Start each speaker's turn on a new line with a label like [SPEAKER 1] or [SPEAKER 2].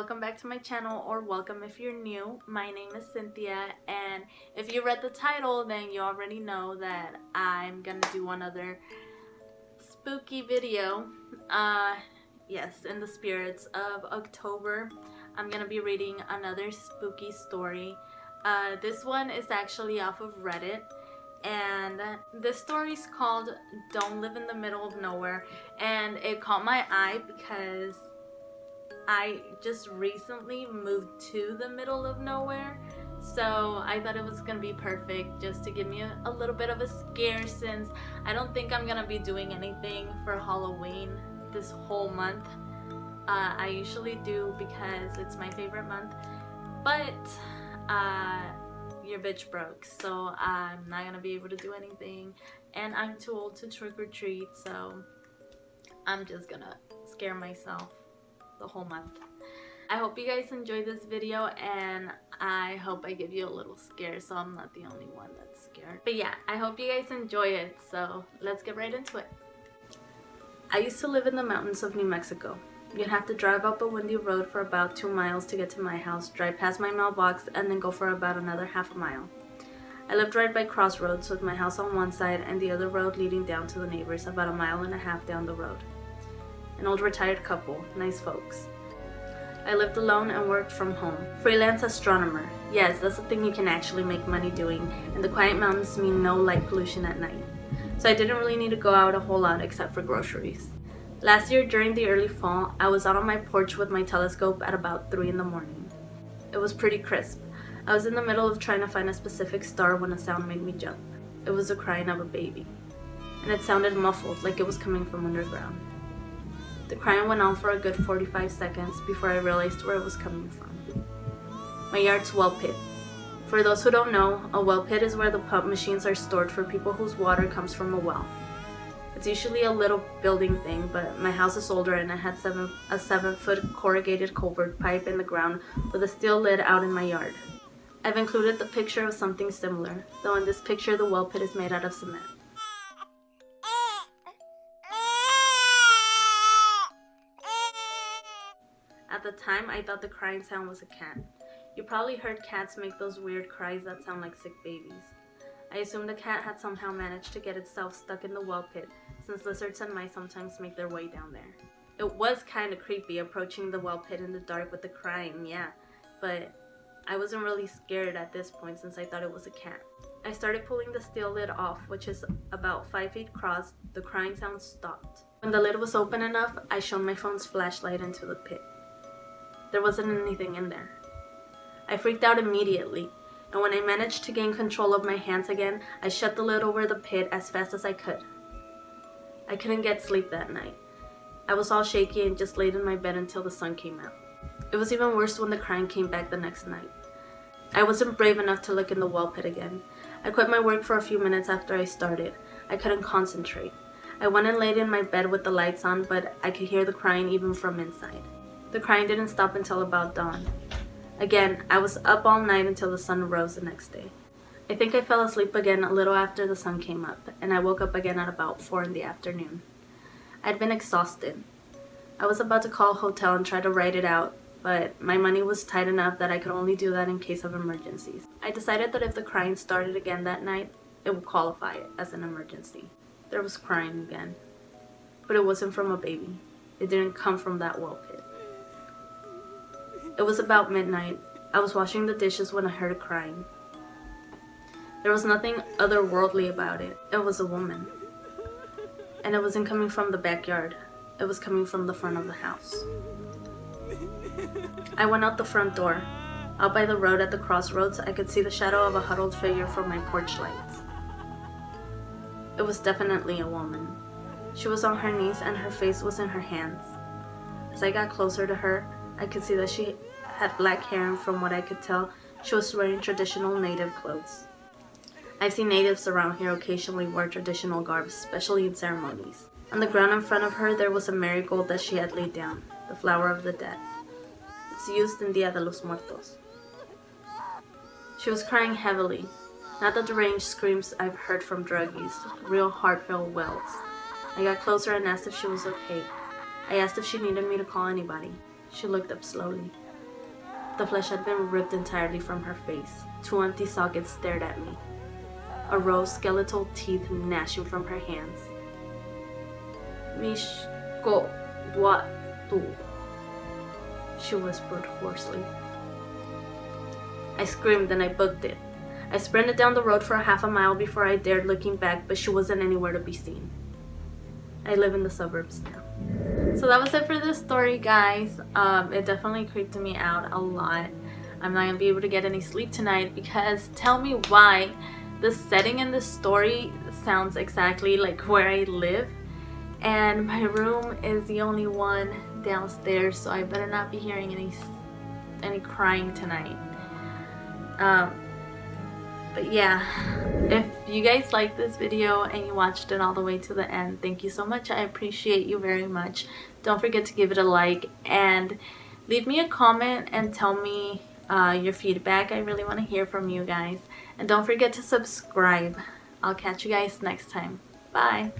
[SPEAKER 1] welcome back to my channel, or welcome if you're new. My name is Cynthia, and if you read the title, then you already know that I'm gonna do another spooky video. Yes, in the spirits of October, I'm gonna be reading another spooky story. This one is actually off of Reddit, and this story is called Don't Live in the Middle of Nowhere, and it caught my eye because I just recently moved to the middle of nowhere, so I thought it was gonna be perfect just to give me a little bit of a scare, since I don't think I'm gonna be doing anything for Halloween this whole month. I usually do because it's my favorite month, but your bitch broke, so I'm not gonna be able to do anything, and I'm too old to trick or treat, so I'm just gonna scare myself the whole month. I hope you guys enjoyed this video, and I hope I give you a little scare so I'm not the only one that's scared. But yeah, I hope you guys enjoy it, so let's get right into it. I used to live in the mountains of New Mexico. You'd have to drive up a windy road for about 2 miles to get to my house, drive past my mailbox, and then go for about another half a mile. I lived right by crossroads, with my house on one side and the other road leading down to the neighbors about 1.5 miles down the road. An old retired couple, nice folks. I lived alone and worked from home. Freelance astronomer. Yes, that's a thing you can actually make money doing, and the quiet mountains mean no light pollution at night. So I didn't really need to go out a whole lot except for groceries. Last year during the early fall, I was out on my porch with my telescope at about 3 in the morning. It was pretty crisp. I was in the middle of trying to find a specific star when a sound made me jump. It was the crying of a baby, and it sounded muffled, like it was coming from underground. The crying went on for a good 45 seconds before I realized where it was coming from. My yard's well pit. For those who don't know, a well pit is where the pump machines are stored for people whose water comes from a well. It's usually a little building thing, but my house is older and it had a 7-foot corrugated culvert pipe in the ground with a steel lid out in my yard. I've included the picture of something similar, though in this picture the well pit is made out of cement. At the time, I thought the crying sound was a cat. You probably heard cats make those weird cries that sound like sick babies. I assumed the cat had somehow managed to get itself stuck in the well pit, since lizards and mice sometimes make their way down there. It was kinda creepy approaching the well pit in the dark with the crying, yeah, but I wasn't really scared at this point since I thought it was a cat. I started pulling the steel lid off, which is about 5 feet across. The crying sound stopped. When the lid was open enough, I shone my phone's flashlight into the pit. There wasn't anything in there. I freaked out immediately, and when I managed to gain control of my hands again, I shut the lid over the pit as fast as I could. I couldn't get sleep that night. I was all shaky and just laid in my bed until the sun came out. It was even worse when the crying came back the next night. I wasn't brave enough to look in the well pit again. I quit my work for a few minutes after I started. I couldn't concentrate. I went and laid in my bed with the lights on, but I could hear the crying even from inside. The crying didn't stop until about dawn. Again, I was up all night until the sun rose the next day. I think I fell asleep again a little after the sun came up, and I woke up again at about 4 in the afternoon. I'd been exhausted. I was about to call a hotel and try to write it out, but my money was tight enough that I could only do that in case of emergencies. I decided that if the crying started again that night, it would qualify as an emergency. There was crying again, but it wasn't from a baby. It didn't come from that well pit. It was about midnight. I was washing the dishes when I heard a crying. There was nothing otherworldly about it. It was a woman. And it wasn't coming from the backyard. It was coming from the front of the house. I went out the front door. Out by the road at the crossroads, I could see the shadow of a huddled figure from my porch lights. It was definitely a woman. She was on her knees and her face was in her hands. As I got closer to her, I could see that she had black hair, and from what I could tell, she was wearing traditional native clothes. I've seen natives around here occasionally wear traditional garbs, especially in ceremonies. On the ground in front of her, there was a marigold that she had laid down, the flower of the dead. It's used in Dia de los Muertos. She was crying heavily, not the deranged screams I've heard from druggies, real heartfelt wails. I got closer and asked if she was okay. I asked if she needed me to call anybody. She looked up slowly. The flesh had been ripped entirely from her face. 2 empty sockets stared at me. A row of skeletal teeth gnashing from her hands. Mishko watu, she whispered hoarsely. I screamed and I booked it. I sprinted down the road for a half a mile before I dared looking back, but she wasn't anywhere to be seen. I live in the suburbs now. So that was it for this story, guys. It definitely creeped me out a lot. I'm not gonna be able to get any sleep tonight because tell me why the setting in this story sounds exactly like where I live, and my room is the only one downstairs, so I better not be hearing any crying tonight. But yeah, if you guys liked this video and you watched it all the way to the end, thank you so much. I appreciate you very much. Don't forget to give it a like and leave me a comment and tell me your feedback. I really want to hear from you guys. And don't forget to subscribe. I'll catch you guys next time. Bye.